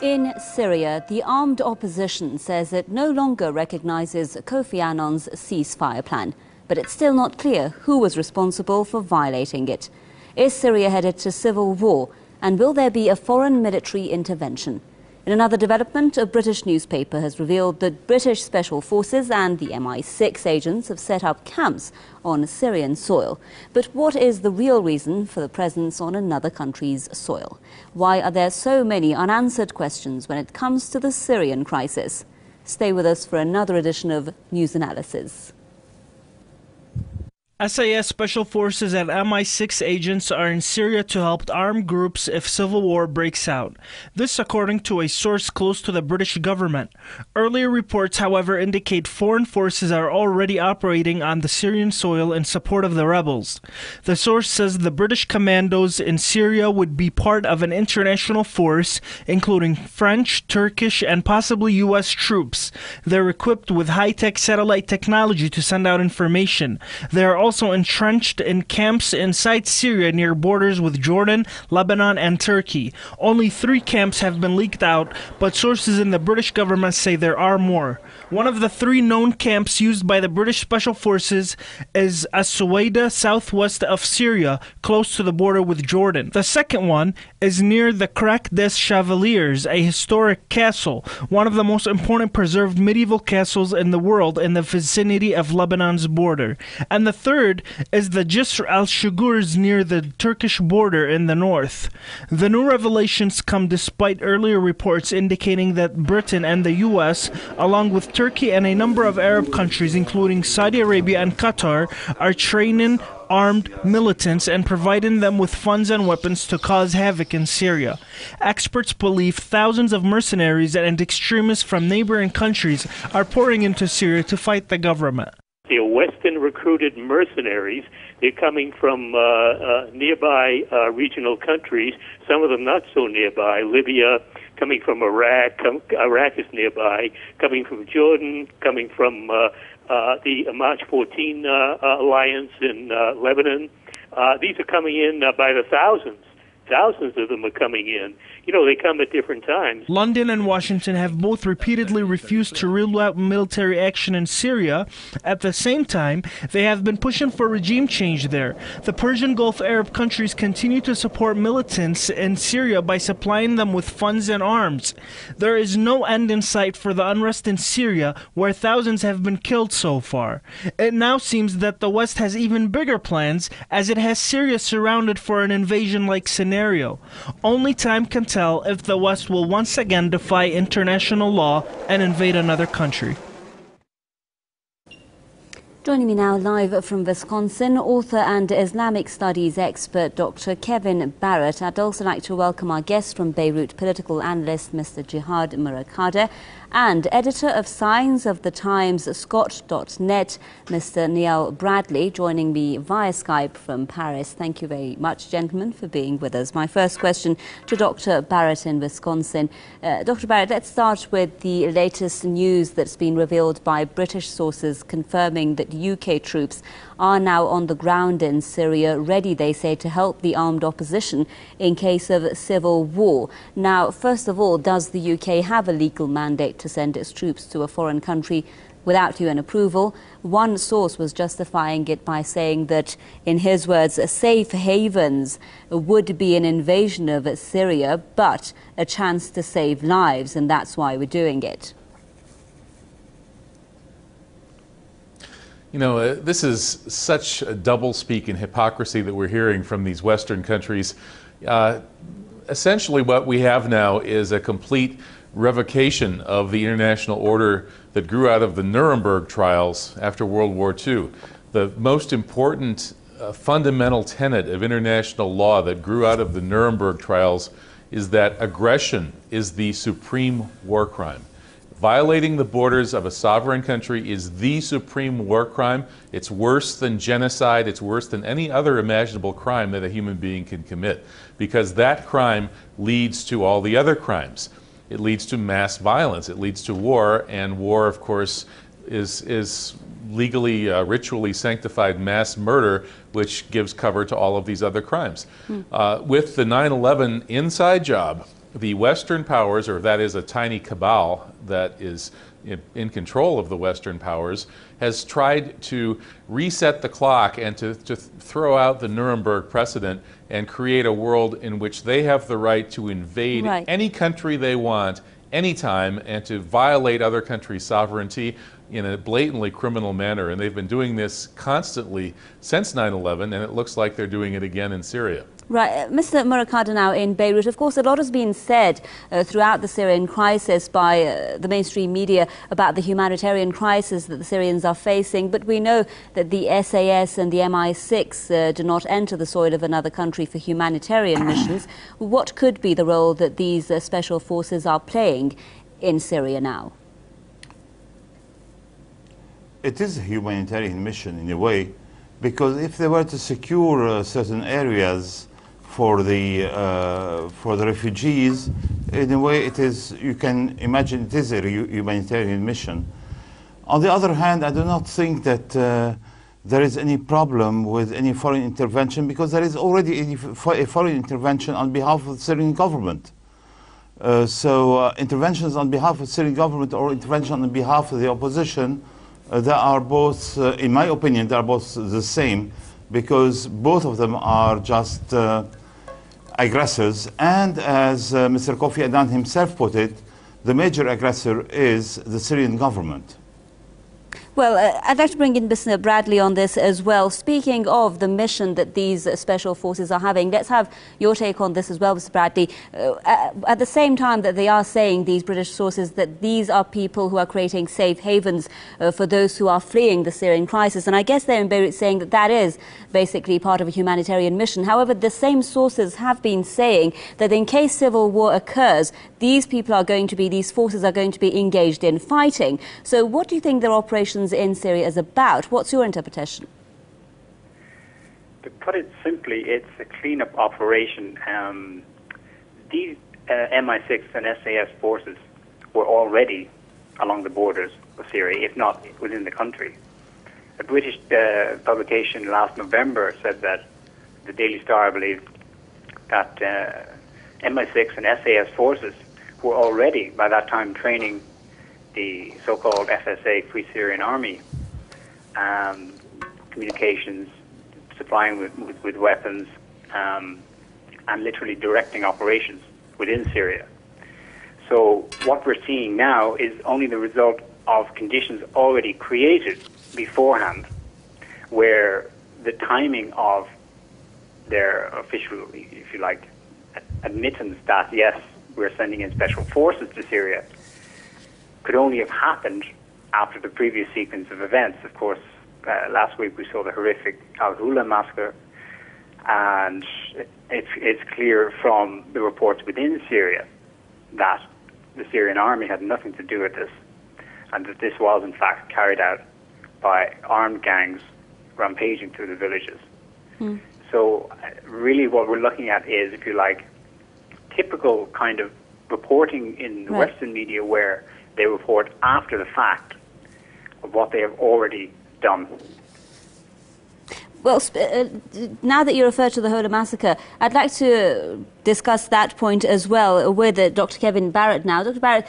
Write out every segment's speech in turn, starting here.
In Syria, the armed opposition says it no longer recognizes Kofi Annan's ceasefire plan, but it's still not clear who was responsible for violating it. Is Syria headed to civil war, and will there be a foreign military intervention? In another development, a British newspaper has revealed that British special forces and the MI6 agents have set up camps on Syrian soil. But what is the real reason for the presence on another country's soil? Why are there so many unanswered questions when it comes to the Syrian crisis? Stay with us for another edition of News Analysis. SAS Special Forces and MI6 agents are in Syria to help armed groups if civil war breaks out. This according to a source close to the British government. Earlier reports, however, indicate foreign forces are already operating on the Syrian soil in support of the rebels. The source says the British commandos in Syria would be part of an international force, including French, Turkish, and possibly U.S. troops. They're equipped with high-tech satellite technology to send out information. They are also entrenched in camps inside Syria near borders with Jordan, Lebanon, and Turkey. Only 3 camps have been leaked out, but sources in the British government say there are more. One of the 3 known camps used by the British Special Forces is As-Suwaida, southwest of Syria, close to the border with Jordan. The second one is near the Crac des Chevaliers, a historic castle, one of the most important preserved medieval castles in the world in the vicinity of Lebanon's border. And the third is the Jisr al-Shugurs near the Turkish border in the north. The new revelations come despite earlier reports indicating that Britain and the U.S., along with Turkey and a number of Arab countries, including Saudi Arabia and Qatar, are training armed militants and providing them with funds and weapons to cause havoc in Syria. Experts believe thousands of mercenaries and extremists from neighboring countries are pouring into Syria to fight the government. They're Western recruited mercenaries. They're coming from nearby regional countries, some of them not so nearby. Libya, coming from Iraq, Iraq is nearby, coming from Jordan, coming from the March 14 alliance in Lebanon. These are coming in by the thousands. Thousands of them are coming in. You know, they come at different times. London and Washington have both repeatedly refused to rule out military action in Syria. At the same time, they have been pushing for regime change there. The Persian Gulf Arab countries continue to support militants in Syria by supplying them with funds and arms. There is no end in sight for the unrest in Syria, where thousands have been killed so far. It now seems that the West has even bigger plans, as it has Syria surrounded for an invasion-like scenario. Only time can tell if the West will once again defy international law and invade another country. Joining me now live from Wisconsin, author and Islamic studies expert Dr. Kevin Barrett. I'd also like to welcome our guest from Beirut, political analyst Mr. Jihad Murakadeh, and editor of Signs of the Times, Scott.net, Mr. Neil Bradley, joining me via Skype from Paris. Thank you very much, gentlemen, for being with us. My first question to Dr. Barrett in Wisconsin. Dr. Barrett, let's start with the latest news that's been revealed by British sources confirming that UK troops are now on the ground in Syria, ready, they say, to help the armed opposition in case of civil war. Now, first of all, does the UK have a legal mandate to send its troops to a foreign country without UN approval? One source was justifying it by saying that, in his words, safe havens would be an invasion of Syria, but a chance to save lives, and that's why we're doing it. You know, this is such a doublespeak and hypocrisy that we're hearing from these Western countries. Essentially what we have now is a complete revocation of the international order that grew out of the Nuremberg trials after World War II. The most important fundamental tenet of international law that grew out of the Nuremberg trials is that aggression is the supreme war crime. Violating the borders of a sovereign country is the supreme war crime. It's worse than genocide. It's worse than any other imaginable crime that a human being can commit, because that crime leads to all the other crimes. It leads to mass violence. It leads to war, and war, of course, is legally, ritually sanctified mass murder, which gives cover to all of these other crimes. With the 9/11 inside job the Western powers, or that is a tiny cabal that is in control of the Western powers, has tried to reset the clock and to throw out the Nuremberg precedent and create a world in which they have the right to invade any country they want, anytime, and to violate other countries' sovereignty in a blatantly criminal manner. And they've been doing this constantly since 9/11, and it looks like they're doing it again in Syria. Right. Mr. Murakada, now in Beirut, of course, a lot has been said throughout the Syrian crisis by the mainstream media about the humanitarian crisis that the Syrians are facing. But we know that the SAS and the MI6 do not enter the soil of another country for humanitarian missions. What could be the role that these special forces are playing in Syria now? It is a humanitarian mission in a way, because if they were to secure certain areas for the refugees, in a way it is, you can imagine it is a humanitarian mission. On the other hand, I do not think that there is any problem with any foreign intervention, because there is already a foreign intervention on behalf of the Syrian government. Interventions on behalf of the Syrian government or intervention on behalf of the opposition, they are both, in my opinion, they are both the same, because both of them are just aggressors. And as Mr. Kofi Annan himself put it, the major aggressor is the Syrian government. Well, I'd like to bring in Mr. Bradley on this as well. Speaking of the mission that these special forces are having, let's have your take on this as well, Mr. Bradley. At the same time that they are saying, these British sources, that these are people who are creating safe havens for those who are fleeing the Syrian crisis. And I guess they're in Beirut saying that that is basically part of a humanitarian mission. However, the same sources have been saying that in case civil war occurs, these people are going to be, these forces are going to be engaged in fighting. So what do you think their operations in Syria is about? What's your interpretation? To put it simply, it's a cleanup operation. These MI6 and SAS forces were already along the borders of Syria, if not within the country. A British publication last November said that, the Daily Star, I believe, that MI6 and SAS forces were already, by that time, training the so-called FSA, Free Syrian Army, communications, supplying with weapons, and literally directing operations within Syria. So what we're seeing now is only the result of conditions already created beforehand, where the timing of their official, if you like, admittance that, yes, we're sending in special forces to Syria, could only have happened after the previous sequence of events. Of course, last week we saw the horrific Al-Hula massacre, and it's clear from the reports within Syria that the Syrian army had nothing to do with this, and that this was in fact carried out by armed gangs rampaging through the villages. So really what we're looking at is, if you like, typical kind of reporting in the Western media, where they report after the fact of what they have already done. Well, now that you refer to the Hula massacre, I'd like to discuss that point as well with Dr. Kevin Barrett now. Dr. Barrett,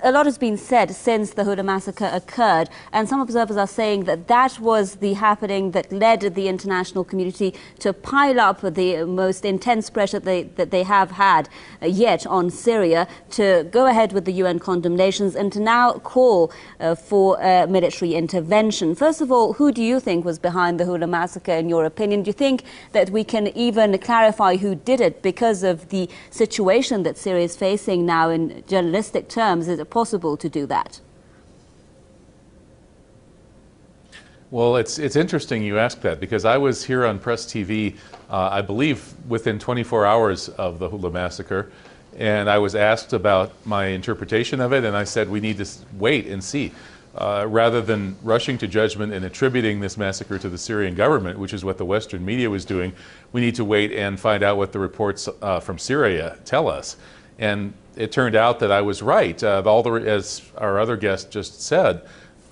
a lot has been said since the Hula massacre occurred, and some observers are saying that that was the happening that led the international community to pile up the most intense pressure that they have had yet on Syria to go ahead with the UN condemnations and to now call for military intervention. First of all, who do you think was behind the Hula massacre, in your opinion? Do you think that we can even clarify who did it because of the situation that Syria is facing now in journalistic terms? Is it possible to do that? Well, it's interesting you ask that, because I was here on Press TV, I believe within 24 hours of the Hula massacre, and I was asked about my interpretation of it, and I said we need to wait and see. Rather than rushing to judgment and attributing this massacre to the Syrian government, which is what the Western media was doing, we need to wait and find out what the reports from Syria tell us. And it turned out that I was right. As our other guest just said,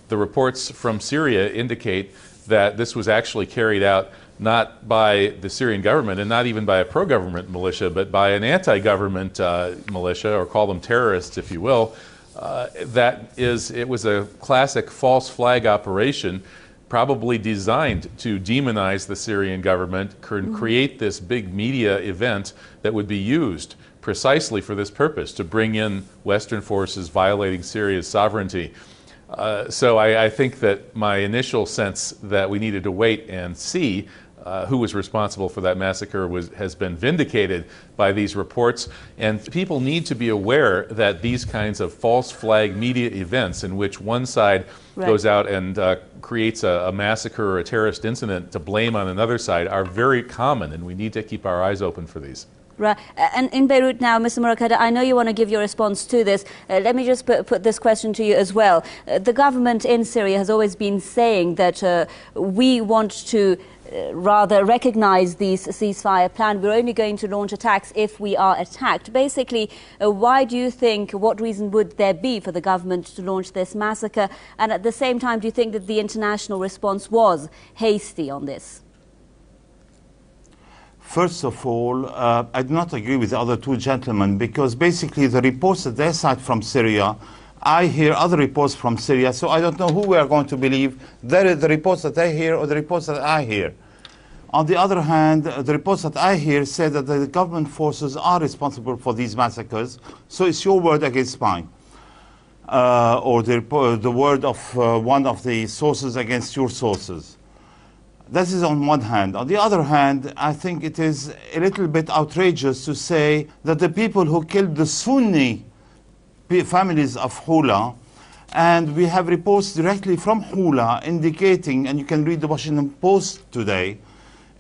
the reports from Syria indicate that this was actually carried out not by the Syrian government and not even by a pro-government militia, but by an anti-government militia, or call them terrorists if you will. It was a classic false flag operation, probably designed to demonize the Syrian government, create this big media event that would be used precisely for this purpose, to bring in Western forces violating Syria's sovereignty. So I think that my initial sense that we needed to wait and see who was responsible for that massacre has been vindicated by these reports. And people need to be aware that these kinds of false flag media events in which one side goes out and creates a massacre or a terrorist incident to blame on another side are very common, and we need to keep our eyes open for these. Right. And in Beirut now, Mr. Murakada, I know you want to give your response to this. Let me just put this question to you as well. The government in Syria has always been saying that we want to rather recognize these ceasefire plan. We're only going to launch attacks if we are attacked. Basically, why do you think, what reason would there be for the government to launch this massacre? And at the same time, do you think that the international response was hasty on this? First of all, I do not agree with the other two gentlemen, because basically the reports that they cite from Syria, I hear other reports from Syria, so I don't know who we are going to believe, the reports that they hear or the reports that I hear. On the other hand, the reports that I hear say that the government forces are responsible for these massacres, so it's your word against mine, or the word of one of the sources against your sources. That is on one hand. On the other hand, I think it is a little bit outrageous to say that the people who killed the Sunni families of Hula, and we have reports directly from Hula indicating, and you can read the Washington Post today,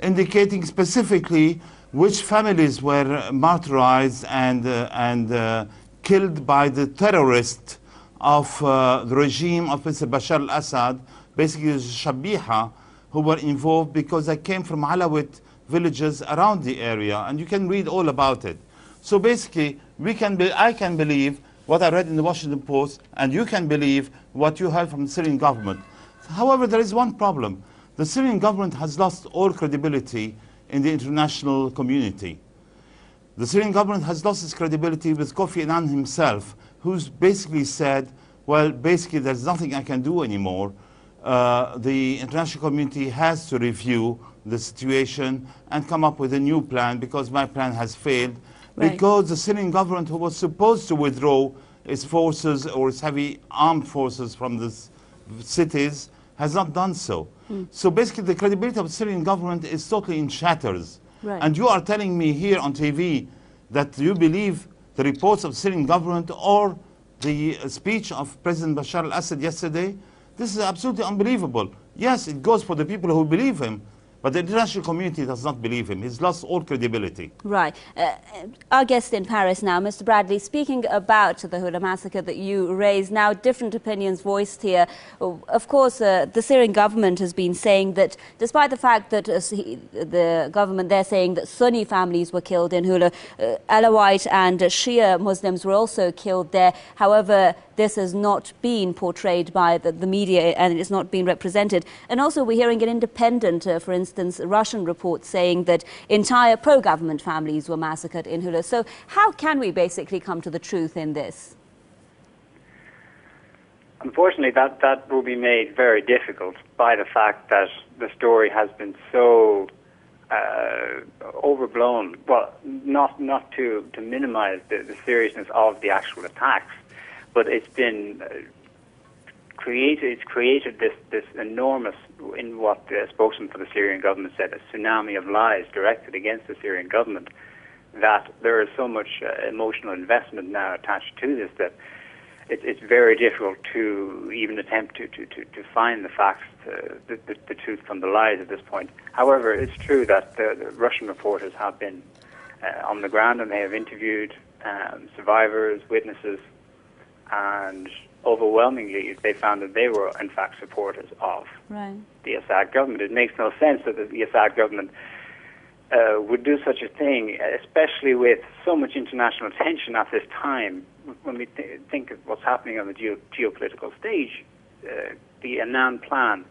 indicating specifically which families were martyrized and killed by the terrorists of the regime of Mr. Bashar al-Assad, basically Shabiha, who were involved because they came from Alawite villages around the area, and you can read all about it. So basically, I can believe what I read in the Washington Post, and you can believe what you heard from the Syrian government. However, there is one problem. The Syrian government has lost all credibility in the international community. The Syrian government has lost its credibility with Kofi Annan himself, who's basically said, well, basically there's nothing I can do anymore. The international community has to review the situation and come up with a new plan, because my plan has failed. Right. Because the Syrian government, who was supposed to withdraw its forces or its heavy armed forces from the cities, has not done so. So basically the credibility of the Syrian government is totally in shatters. Right. And you are telling me here on TV that you believe the reports of the Syrian government or the speech of President Bashar al-Assad yesterday? This is absolutely unbelievable. Yes, it goes for the people who believe him, but the international community does not believe him. He's lost all credibility. Right. Our guest in Paris now, Mr. Bradley, speaking about the Hula massacre that you raised, now different opinions voiced here. Of course, the Syrian government has been saying that despite the fact that the government, they're saying that Sunni families were killed in Hula, Alawite and Shia Muslims were also killed there. However, this has not been portrayed by the media, and it's not been represented. And also we're hearing an independent, for instance, Russian report saying that entire pro-government families were massacred in Hula. So how can we basically come to the truth in this? Unfortunately, that will be made very difficult by the fact that the story has been so overblown. Well, not to minimize the seriousness of the actual attacks, but it's been created this enormous, in what the spokesman for the Syrian government said, a tsunami of lies directed against the Syrian government, that there is so much emotional investment now attached to this that it's very difficult to even attempt to find the facts, the truth from the lies at this point. However, it's true that the Russian reporters have been on the ground, and they have interviewed survivors, witnesses, and overwhelmingly they found that they were in fact supporters of the Assad government. It makes no sense that the Assad government would do such a thing, especially with so much international attention at this time. When we think of what's happening on the geopolitical stage, the Annan plan,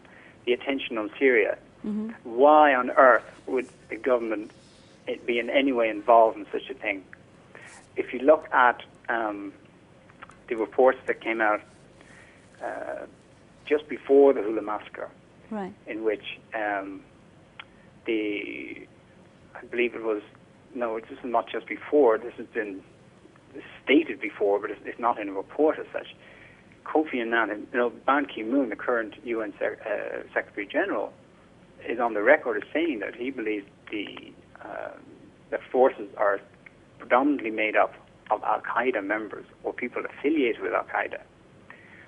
the attention on Syria, Why on earth would the government be in any way involved in such a thing? If you look at the reports that came out just before the Hula massacre, Right. in which I believe it was, no, this is not just before, this has been stated before, but it's not in a report as such. Kofi Annan, Ban Ki-moon, the current UN Secretary General, is on the record as saying that he believes the forces are predominantly made up of Al-Qaeda members or people affiliated with Al-Qaeda.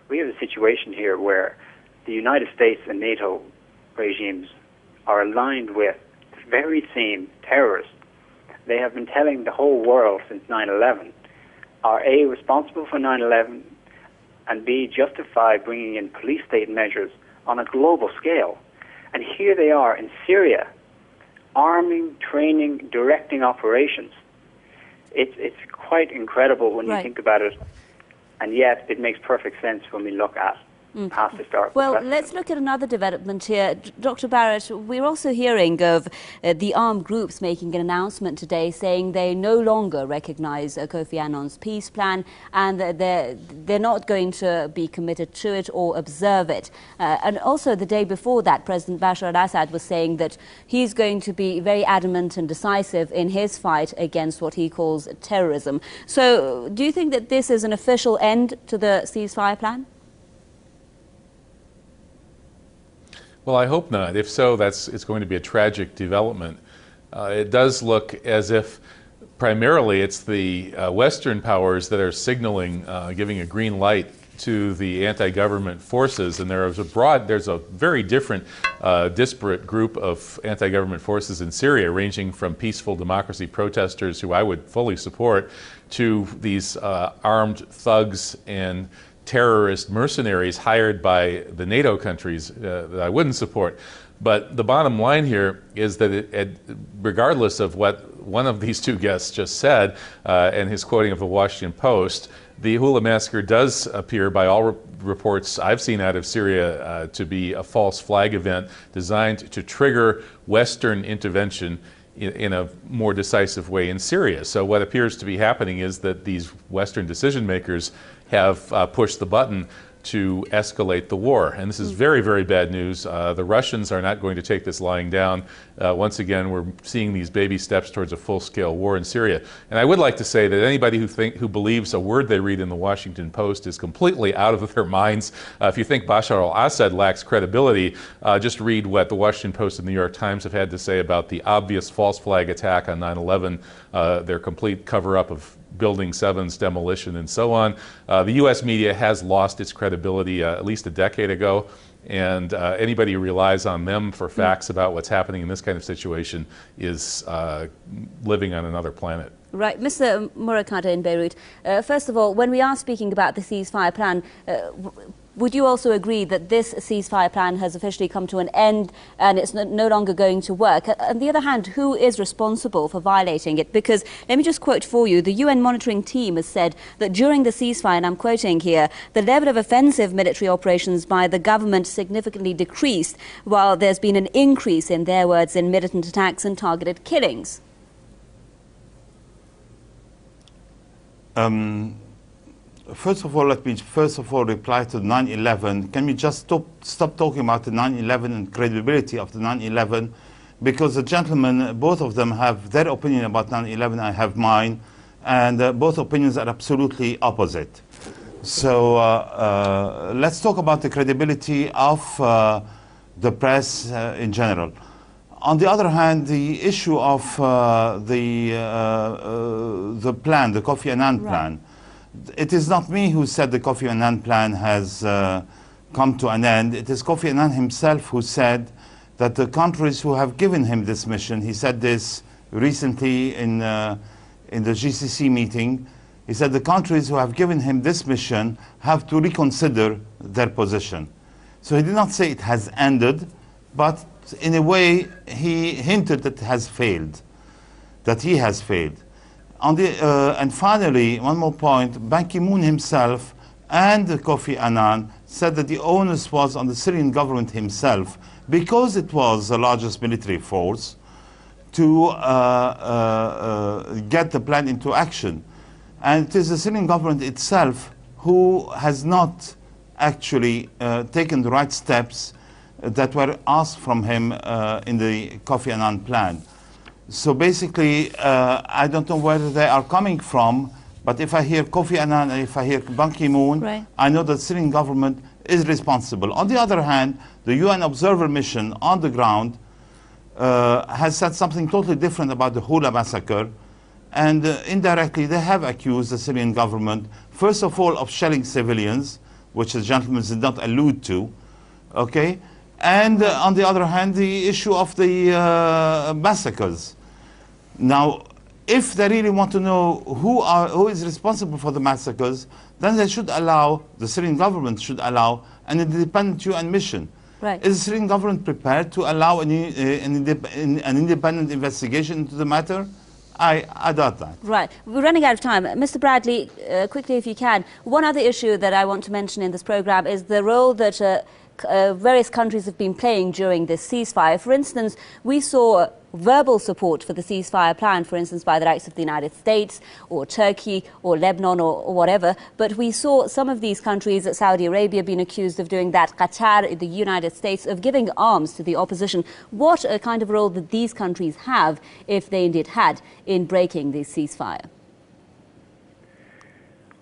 We have a situation here where the United States and NATO regimes are aligned with the very same terrorists. They have been telling the whole world since 9/11 are A, responsible for 9/11, and B, justify bringing in police state measures on a global scale. And here they are in Syria, arming, training, directing operations. It's quite incredible when you think about it, and yet it makes perfect sense when we look at past historical Well, precedent. let's look at another development here. Dr. Barrett, we're also hearing of the armed groups making an announcement today saying they no longer recognize Kofi Annan's peace plan and that they're not going to be committed to it or observe it. And also the day before that, President Bashar al-Assad was saying that he's going to be very adamant and decisive in his fight against what he calls terrorism. So do you think that this is an official end to the ceasefire plan? Well, I hope not. If so, it's going to be a tragic development. It does look as if primarily it's the Western powers that are signaling, giving a green light to the anti-government forces, and there's a very different, disparate group of anti-government forces in Syria, ranging from peaceful democracy protesters, who I would fully support, to these armed thugs and terrorist mercenaries hired by the NATO countries that I wouldn't support. But the bottom line here is that regardless of what one of these two guests just said, and his quoting of the Washington Post, the Hula massacre does appear, by all reports I've seen out of Syria, to be a false flag event designed to trigger Western intervention in a more decisive way in Syria. So what appears to be happening is that these Western decision makers have pushed the button to escalate the war. And this is very, very bad news. The Russians are not going to take this lying down. Once again, we're seeing these baby steps towards a full-scale war in Syria. And I would like to say that anybody who believes a word they read in the Washington Post is completely out of their minds. If you think Bashar al-Assad lacks credibility, just read what the Washington Post and the New York Times have had to say about the obvious false flag attack on 9/11, their complete cover-up of Building 7's demolition, and so on. The U.S. media has lost its credibility at least a decade ago, and anybody who relies on them for facts about what's happening in this kind of situation is living on another planet. Right. Mr. Murakata in Beirut, first of all, when we are speaking about the ceasefire plan, would you also agree that this ceasefire plan has officially come to an end and it's no longer going to work? On the other hand, who is responsible for violating it? Because, let me just quote for you, the UN monitoring team has said that during the ceasefire, and I'm quoting here, the level of offensive military operations by the government significantly decreased, while there's been an increase, in their words, in militant attacks and targeted killings. First of all, let me reply to 9/11. Can we just stop talking about the 9/11 and credibility of the 9/11? Because the gentlemen, both of them, have their opinion about 9/11. I have mine, and both opinions are absolutely opposite. So let's talk about the credibility of the press in general. On the other hand, the issue of the plan, the Kofi Annan plan. It is not me who said the Kofi Annan plan has come to an end. It is Kofi Annan himself who said that the countries who have given him this mission, he said this recently in the GCC meeting, he said the countries who have given him this mission have to reconsider their position. So he did not say it has ended, but in a way he hinted that it has failed, that he has failed. And finally, one more point, Ban Ki-moon himself and Kofi Annan said that the onus was on the Syrian government himself, because it was the largest military force, to get the plan into action. And it is the Syrian government itself who has not actually taken the right steps that were asked from him in the Kofi Annan plan. So basically, I don't know where they are coming from, but if I hear Kofi Annan and if I hear Ban Ki-moon, right, I know that the Syrian government is responsible. On the other hand, the UN observer mission on the ground has said something totally different about the Hula massacre, and indirectly they have accused the Syrian government, first of all, of shelling civilians, which the gentleman did not allude to, okay? And on the other hand, the issue of the massacres. Now, if they really want to know who is responsible for the massacres, then they should allow, the Syrian government should allow an independent UN mission. right. Is the Syrian government prepared to allow an independent investigation into the matter? I doubt that. Right. We're running out of time. Mr. Bradley, quickly if you can. One other issue that I want to mention in this program is the role that various countries have been playing during this ceasefire. For instance, we saw verbal support for the ceasefire plan, for instance, by the likes of the United States or Turkey or Lebanon or whatever. But we saw some of these countries, Saudi Arabia, being accused of doing that, Qatar, the United States, of giving arms to the opposition. What kind of role did these countries have, if they indeed had, in breaking the ceasefire?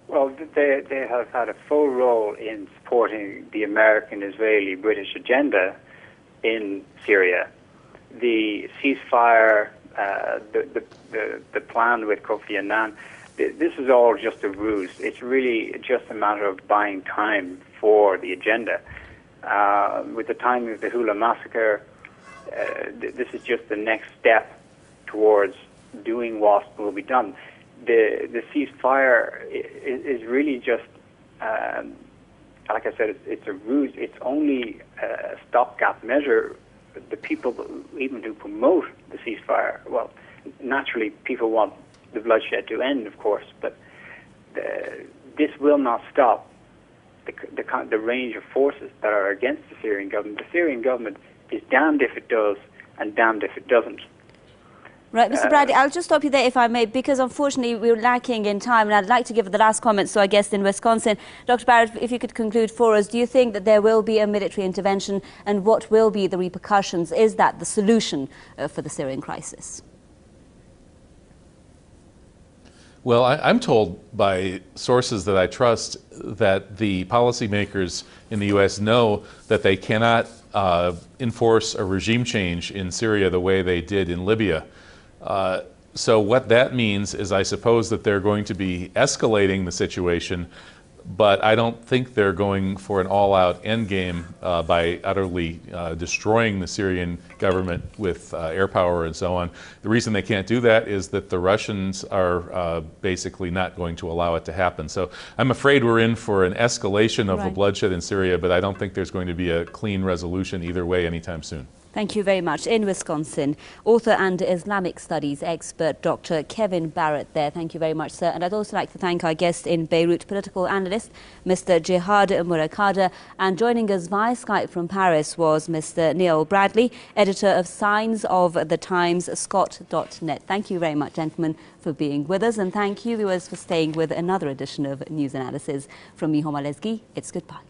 Well, they have had a full role in supporting the American, Israeli, British agenda in Syria. The ceasefire, the plan with Kofi Annan, this is all just a ruse. It's really just a matter of buying time for the agenda. With the timing of the Hula massacre, this is just the next step towards doing what will be done. The ceasefire is really just, like I said, it's a ruse. It's only a stopgap measure. The people, even who promote the ceasefire, well, naturally people want the bloodshed to end, of course, but this will not stop the range of forces that are against the Syrian government. The Syrian government is damned if it does and damned if it doesn't. Right, Mr. Bradley, I'll just stop you there if I may, because unfortunately we're lacking in time, and I'd like to give the last comments to our guest in Wisconsin. Dr. Barrett, if you could conclude for us, do you think that there will be a military intervention, and what will be the repercussions? Is that the solution for the Syrian crisis? Well, I'm told by sources that I trust that the policymakers in the U.S. know that they cannot enforce a regime change in Syria the way they did in Libya. So what that means is, I suppose, that they're going to be escalating the situation, but I don't think they're going for an all-out endgame by utterly destroying the Syrian government with air power and so on. The reason they can't do that is that the Russians are basically not going to allow it to happen. So I'm afraid we're in for an escalation of the bloodshed in Syria, but I don't think there's going to be a clean resolution either way anytime soon. Thank you very much. In Wisconsin, author and Islamic studies expert Dr. Kevin Barrett there. Thank you very much, sir. And I'd also like to thank our guest in Beirut, political analyst Mr. Jihad Murakada. And joining us via Skype from Paris was Mr. Neil Bradley, editor of Signs of the Times, Scott.net. Thank you very much, gentlemen, for being with us. And thank you, viewers, for staying with another edition of News Analysis. From me, Homa Lesgi, it's goodbye.